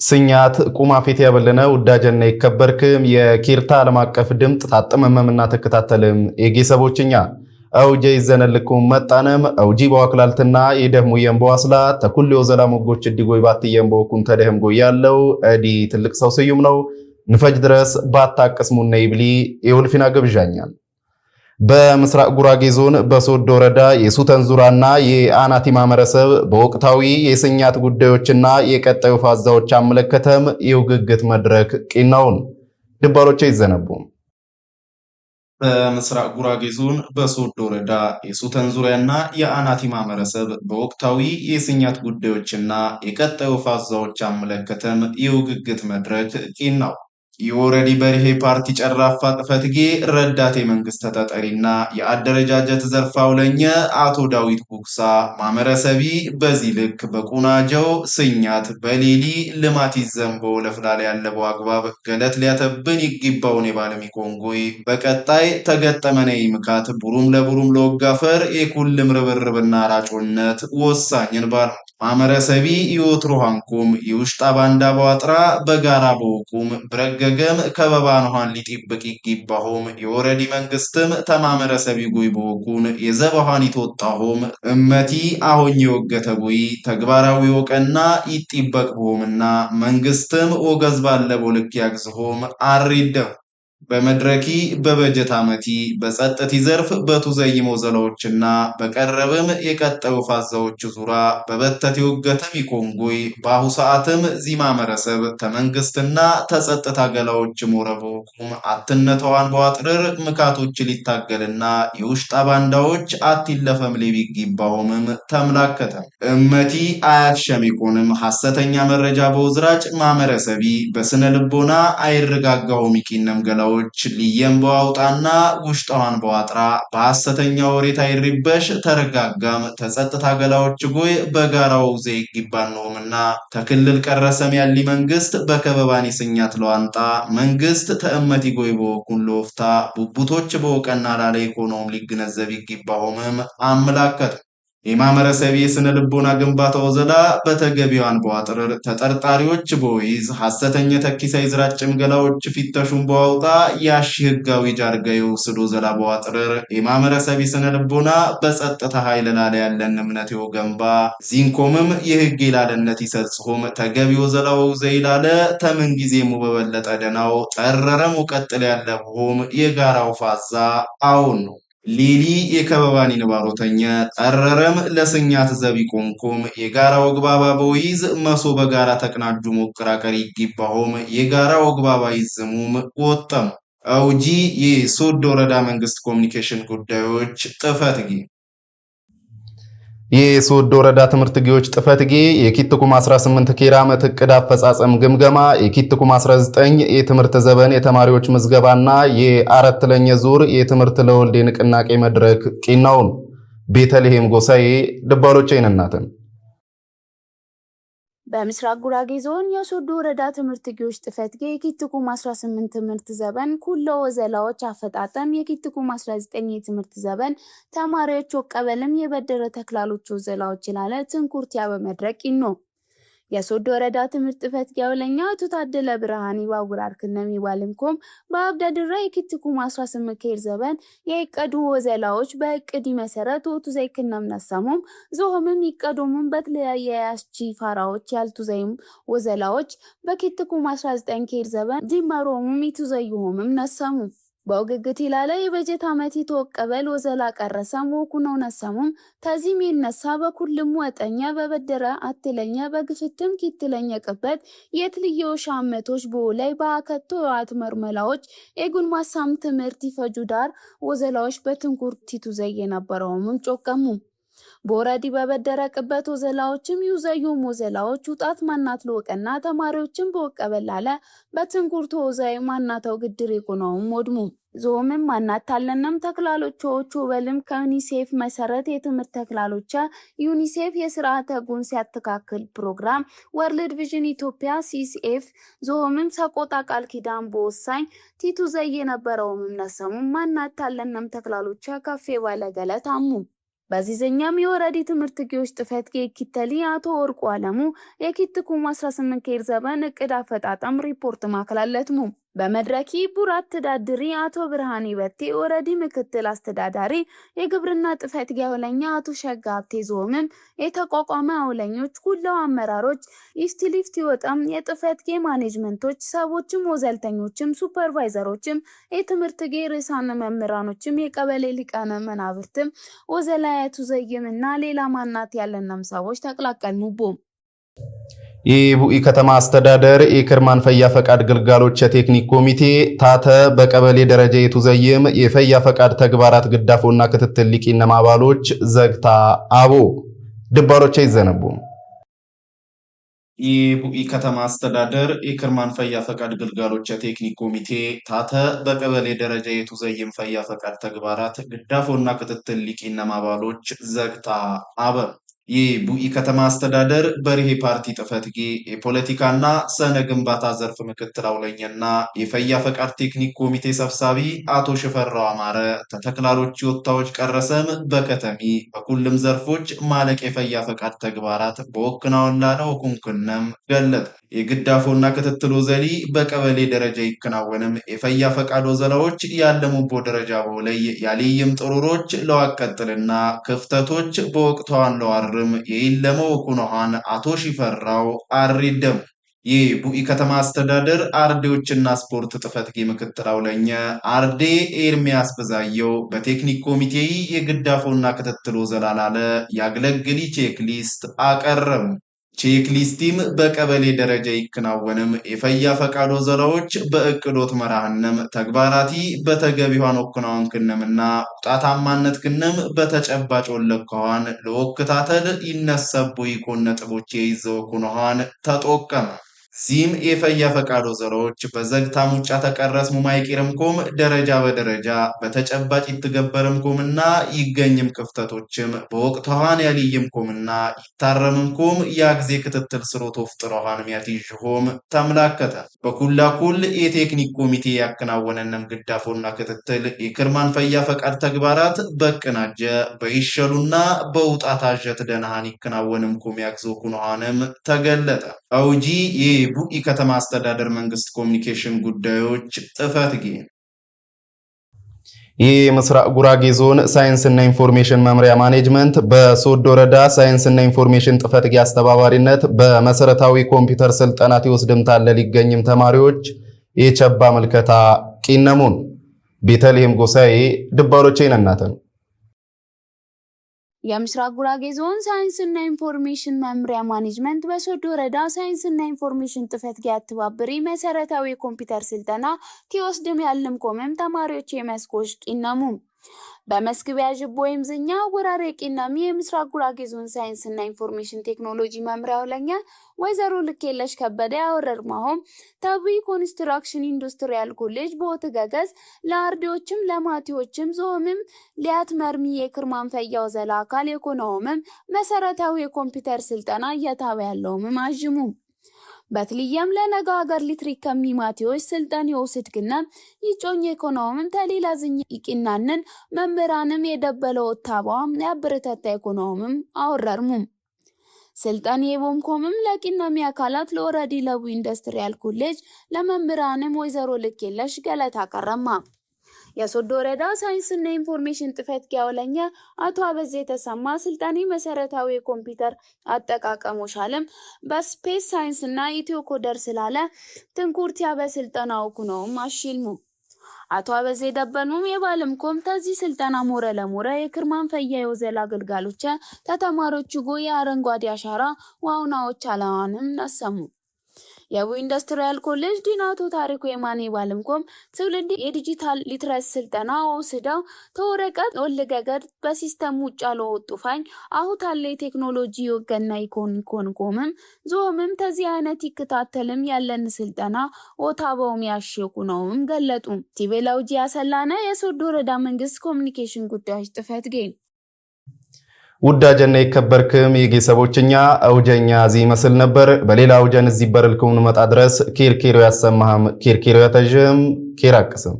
ስኛት ቁማፌት ያበለነ ውዳጀና ይከበርክም የኪርታ ዓለም አቀፍ ድምጥ ታጥመመምና ተከታተልም የጌሰቦችኛ አውጄ ይዘነልኩም መጣነም አውጂ በዋክላልትና የደህሙ የምቦ አስላ ተኩል የወዘላ ሞጎች ዲጎይ ባት የምቦ ኩን ተደህም ጎይ ያለው አዲ ትልቅ ሰው ስዩም ነው ንፈጅ ድረስ ባታቀስሙና ይብሊ የውልፊና ገብዣኛል በምስራቅ ጉራጌ ዞን በሶዶ ወረዳ የሱተን ዙራና የአናቲ ማህበረሰብ በወቅታዊ የስኛት ጉዳዮችና የቀጣዩ ፋዛዎች አመለከተም የውግግት መድረክ ቂናውን ድባሮች ይዘነቡ በምስራቅ ጉራጌ ዞን በሶዶ ወረዳ የሱተን ዙሪያና የአናቲ ማህበረሰብ በወቅታዊ የስኛት ጉዳዮችና የቀጣዩ ፋዛዎች አመለከተም የውግግት መድረክ ቂናው የወረዲ በርሄ ፓርቲ ጨራፋ ጥፈትጌ ረዳቴ መንግስት ተጠሪና የአደረጃጀት ዘርፋው ለኛ አቶ ዳዊት ጉክሳ ማመረሰቢ በዚህ ልክ በቁናጀው ስኛት በሌሊ ልማት ይዘንቦ ለፍላላ ያለው አግባብ ገለት ሊያተብን ይግባውን የባለሚ ኮንጎይ በቀጣይ ተገጠመነ ይምካት ቡሩም ለቡሩም ለወጋፈር የኩልም ርብርብና ራጮነት ወሳኝን ባል ማመረሰቢ ይወትሮሃንኩም ይውሽጣ ባንዳ በዋጥራ በጋራ በውቁም ብረገገም ከበባንኋን ሊጥብቅ ይግባሆም የወረዲ መንግስትም ተማመረሰቢ ጉይ በወኩን የዘባሃን ይተወጣሆም እመቲ አሆኝ የወገተጉይ ተግባራዊ ወቀና ይጥበቅ ቦምና መንግስትም ወገዝ ባለበው ልክ ያግዝሆም አሪደም በመድረኪ በበጀት አመቲ በጸጥቲ ዘርፍ በቱዘይሞ ዘላዎችና በቀረበም የቀጠው ፋዛዎች ዙራ በበተት የወገተም ይኮንጎይ በአሁ ሰዓትም ዚማ መረሰብ ተመንግስትና ተጸጥታ ገላዎች ሞረቦኩም አትነተዋን በዋጥርር ምካቶች ሊታገልና የውሽጣ ባንዳዎች አትለፈም ሊቢግ ይባሆምም ተምላከተ እመቲ አያሸሚቆንም ሐሰተኛ መረጃ በውዝራጭ ማመረሰቢ በስነ ልቦና አይረጋጋው ሚቂነም ገላው ሊየምበው አውጣና ውሽጣዋን በዋጥራ በሐሰተኛ ወሬታ ይሪበሽ ተረጋጋም ተጸጥታ ገላዎች ጎይ በጋራው ዘይግ ይባልነውምና ተክልል ቀረሰም ያሊ መንግስት በከበባኒ ስኛት ለዋንጣ መንግስት ተእመቲ ጎይ በወኩን ለወፍታ ቡቡቶች በወቀና ላለ ኢኮኖሚ ሊገነዘብ ይግባሆምም አምላከት የማመረሰብ የስነ ልቦና ግንባታ ወዘላ በተገቢዋን በዋጥር ተጠርጣሪዎች በወይዝ ሐሰተኛ ተኪሳ ይዝራጭም ገላዎች ፊተሹን በዋውጣ ያሺ ህጋዊ ጃርጋዩ ስዶ ዘላ በዋጥር የማመረሰብ የስነ ልቦና በጸጥታ ኃይል ላለ ያለን እምነት ይወገንባ ዚንኮምም የህግ ይላለነት ይሰጽሁም ተገቢ ወዘላው ዘይላለ ተምን ጊዜሙ በበለጠ ደናው ጠረረም ወቀጥል ያለብሁም የጋራው ፋዛ አሁን ነው ሊሊ የከበባኒ ንባሮተኛ ጠረረም ለስኛት ዘቢ ቆንኮም የጋራ ወግባባ በወይዝ መሶ በጋራ ተቅናጁ ሞቅራቀር ይግባሆም የጋራ ወግባባ ይዝሙም ወጣም አውጂ የሶዶ ወረዳ መንግስት ኮሙኒኬሽን ጉዳዮች ጥፈትጊ የሶዶ ወረዳ ትምህርት ጊዎች ጥፈትጌ የኪትኩም 18 ኬራ ዓመት እቅድ አፈጻጸም ግምገማ የኪትኩም 19 የትምህርት ዘመን የተማሪዎች ምዝገባና የአራተኛ ዙር የትምህርት ለወልድ ንቅናቄ መድረክ ቂናውን ቤተልሔም ጎሳዬ ድባሎች አይነናተን በምስራቅ ጉራጌ ዞን የሶዶ ወረዳ ትምህርት ጊዎች ጥፈትጌ የኪትኩም 18 ትምህርት ዘመን ኩሎ ወዘላዎች አፈጣጠም የኪትኩም 19 የትምህርት ዘመን ተማሪዎች ወቀበልም የበደረ ተክላሎች ወዘላዎች ይላለ ትንኩርቲያ በመድረክ ነው የሶዶ ወረዳ ትምህርት ጥፈትጌ ያውለኛ ተታደለ ብርሃኒ ባጉራር ከነሚ ባልምኮም በአብዳድራ የኪትኩም 18 ኬር ዘመን የቀዱ ወዘላዎች በእቅዲ መሰረት ወቱ ዘይክናም ነሳሙም ዞሆምም ይቀዱም በተለያየ ያስቺ ፋራዎች ያልቱ ዘይም ወዘላዎች በኪትኩም 19 ኬር ዘመን ዲማሮሙም ይቱዘዩሆምም ነሳሙ በውግግት ይላለ የበጀት አመት ተወቀበል ወዘላ ቀረሰም ወኩነው ነሰሙም ተዚም ይነሳ በኩልም ወጠኛ በበደረ አትለኛ በግፍትም ኪትለኛ ቀበት የትልየው ሻመቶች በላይ ባከቶ አትመርመላዎች የጉን ማሳም ትምህርት ይፈጁዳር ወዘላዎች በትንኩርቲቱ ዘየነበረውም ጮቀሙ ቦራዲ በበደረቅበት ወዘላዎችም ይዘዩ ወዘላዎች ውጣት ማናት ለወቀና ተማሪዎችም በወቀበላለ በትንኩርቶ ወዛይ ማናተው ግድር ይቆነውም ወድሙ ዞምም ማናት ታለንም ተክላሎቹ በልም ከዩኒሴፍ መሰረት የትምህርት ተክላሎች ዩኒሴፍ የስርዓተ ጉን ሲያተካክል ፕሮግራም ወርልድ ቪዥን ኢትዮጵያ ሲሲኤፍ ዞምም ሰቆጣ ቃል ኪዳን በወሳኝ ቲቱ ዘየ ነበረውም ነሰሙ ማናት ታለንም ተክላሎች ከፌ ባለ ገለታሙ በዚህኛም የወረዲ ትምህርት ጊዮች ጥፈት ኪተሊ አቶ ወርቁ አለሙ የኪትኩም 18 ኬር ዘበን እቅድ አፈጣጣም ሪፖርት ማከላለትሙ በመድረኪ ቡራት ተዳድሪ አቶ ብርሃኔ በቴ ወረዲ ምክትል አስተዳዳሪ የግብርና ጥፈት ያውለኛ አቶ ሸጋብቴ ዞምም የተቋቋመ አውለኞች ሁሉ አመራሮች ኢስቲሊፍት ይወጣም የጥፈት ማኔጅመንቶች ሰዎችም ወዘልተኞችም ሱፐርቫይዘሮችም የትምህርት ርዕሳነ መምህራኖችም የቀበሌ ሊቃነ መናብርትም ወዘላያቱ ዘይምና ሌላ ማናት ያለንም ሰዎች ተቀላቀሉቡ። የቡኢ ከተማ አስተዳደር የክርማን ፈያ ፈቃድ ግልጋሎች የቴክኒክ ኮሚቴ ታተ በቀበሌ ደረጃ የተዘየም የፈያ ፈቃድ ተግባራት ግዳፎና ክትትል ሊቂነ ማባሎች ዘግታ አቦ ድባሮች ይዘነቡ። የቡኢ ከተማ አስተዳደር የክርማን ፈያ ፈቃድ ግልጋሎች የቴክኒክ ኮሚቴ ታተ በቀበሌ ደረጃ የተዘየም ፈያ ፈቃድ ተግባራት ግዳፎና ክትትል ሊቂነ ማባሎች ዘግታ አበ የቡኢ ከተማ አስተዳደር በርሄ ፓርቲ ጥፈት የፖለቲካና ሰነ ግንባታ ዘርፍ ምክትል አውለኝና የፈያ ፈቃድ ቴክኒክ ኮሚቴ ሰብሳቢ አቶ ሽፈራው አማረ ተተክላሎች ወጣዎች ቀረሰም በከተሚ በኩልም ዘርፎች ማለቅ የፈያ ፈቃድ ተግባራት በወክናውና ነው ኩንኩነም ገለጠ። የግዳፎና ክትትል ወዘሊ በቀበሌ ደረጃ ይከናወንም የፈያ ፈቃድ ወዘላዎች ያለሙቦ ደረጃ በላይ ያለየም ጥሩሮች ለዋቀጥልና ክፍተቶች በወቅቷን ለዋርም የይለመው ኩኖሃን አቶ ሽፈራው አሪደም የቡኢ ከተማ አስተዳደር አርዴዎችና ስፖርት ጥፈት ምክትል አውለኛ አርዴ ኤርሚያስ በዛየው በቴክኒክ ኮሚቴ የግዳፎና ክትትል ወዘላላለ ያገለግሊ ቼክሊስት አቀረቡ። ቼክሊስቲም በቀበሌ ደረጃ ይከናወንም የፈያ ፈቃድ ወዘላዎች በእቅዶት መራህነም ተግባራቲ በተገቢዋን ወክናውን ክነምና ጣታማነት ክነም በተጨባጭ ወለከዋን ለወክታተል ይነሰቡ ይኮን ነጥቦች ይዘው ኩነዋን ተጠቀመ። ዚም የፈያ ፈቃድ ወዘላዎች በዘግታ ሙጫ ተቀረስ ሙማይቂርምኮም ደረጃ በደረጃ በተጨባጭ ይተገበርምኮምና ይገኝም ክፍተቶችም በወቅቷን ያልይምኮምና ይታረምምኮም ያግዜ ክትትል ስሮት ወፍጥሮሃን ሚያትይዥሆም ተመላከተ። በኩላኩል የቴክኒክ ኮሚቴ ያከናወነንም ግዳፎና ክትትል የክርማን ፈያ ፈቃድ ተግባራት በቅናጀ በይሸሉና በውጣታጀት ደናሃን ይከናወንምኮም ያግዞ ኩነሃንም ተገለጠ። አውጂ የቡኢ ከተማ አስተዳደር መንግስት ኮሚኒኬሽን ጉዳዮች ጥፈት የምስራቅ ጉራጌ ዞን ሳይንስና ኢንፎርሜሽን መምሪያ ማኔጅመንት በሶዶ ወረዳ ሳይንስና ኢንፎርሜሽን ጥፈት አስተባባሪነት በመሰረታዊ ኮምፒውተር ስልጠናት ይወስድምታል ሊገኝም ተማሪዎች የቸባ መልከታ ቂነሙን ቤተልሔም ጎሳዬ ድባሮቼ ነናተን የምስራቅ ጉራጌ ዞን ሳይንስና ኢንፎርሜሽን መምሪያ ማኔጅመንት በሶዶ ወረዳ ሳይንስና ኢንፎርሜሽን ጥፈት ያተባበሪ መሰረታዊ ኮምፒውተር ስልጠና ኪወስድም ያለም ኮመም ተማሪዎች የመስኮሽ ቂነሙ በመስክቢያ ጅቦ ወይምዝኛ ወራሬ ቂነሚ የምስራቅ ጉራጌ ዞን ሳይንስና ኢንፎርሜሽን ቴክኖሎጂ መምሪያው ለኛ ወይዘሮ ልኬለሽ ከበደ ያወረርማሆም ተቢ ኮንስትራክሽን ኢንዱስትሪያል ኮሌጅ ቦትገገዝ ለአርዲዎችም ለማቲዎችም ዞምም ሊያት መርሚ የክርማን ፈያው ዘላ አካል የኮነውም መሰረታዊ የኮምፒውተር ስልጠና እየታበ ያለውም አጅሙ በትልየም ለነጋ ሀገር ሊትሪክ ከሚማቲዎች ስልጣን ይወስድግና ይጮኝ ኢኮኖሚም ተሌላዝኝ ይቂናንን መምህራንም የደበለው ወታባም ያበረታታ ኢኮኖሚም አወረርሙ ስልጣን የቦምኮምም ለቂናሚ አካላት ለወረዲ ለቡ ኢንዱስትሪያል ኮሌጅ ለመምህራንም ወይዘሮ ልኬለሽ ገለታ አቀረማ የሶዶ ወረዳ ሳይንስና ኢንፎርሜሽን ጥፈት ያውለኛ አቶ አበዜ ተሰማ ስልጣኔ መሰረታዊ ኮምፒውተር አጠቃቀሞሻለም በስፔስ ሳይንስና ኢትዮ ኮደር ስላለ ትንኩርት ያበስልጣናው ኩነው ማሽልሙ አቶ አበዜ ደበኑም የባለምኮም ተዚህ ስልጣና ሞረ ለሞረ የክርማን ፈያ የወዘላ አገልጋሎች ተተማሪዎቹ ጎይ አረንጓዴ አሻራ ዋውናዎች አላዋንም ነሰሙ የቡ ኢንዱስትሪያል ኮሌጅ ዲናቶ ታሪኩ የማኔ ባለምኮም ትውልድ የዲጂታል ሊትረስ ስልጠና ወስደው ተወረቀት ወልገገድ በሲስተም ውጫ ለወጡፋኝ አሁታለ ቴክኖሎጂ ወገና ኢኮንኮምም ዞምም ተዚህ አይነት ይከታተልም ያለን ስልጠና ወታበውም ያሽኩ ነውም ገለጡ ቲቬላውጂ ያሰላነ የሶዶ ወረዳ መንግስት ኮሚኒኬሽን ጉዳዮች ጥፈት ገኝ ውዳጀና ይከበርክም የጌሰቦችኛ አውጀኛ ዚ መስል ነበር በሌላ አውጀን እዚ በርልኩም መጣ ድረስ ኬርኬሮ ያሰማህም ኬርኬሮ ያተጀም ኬራቅስም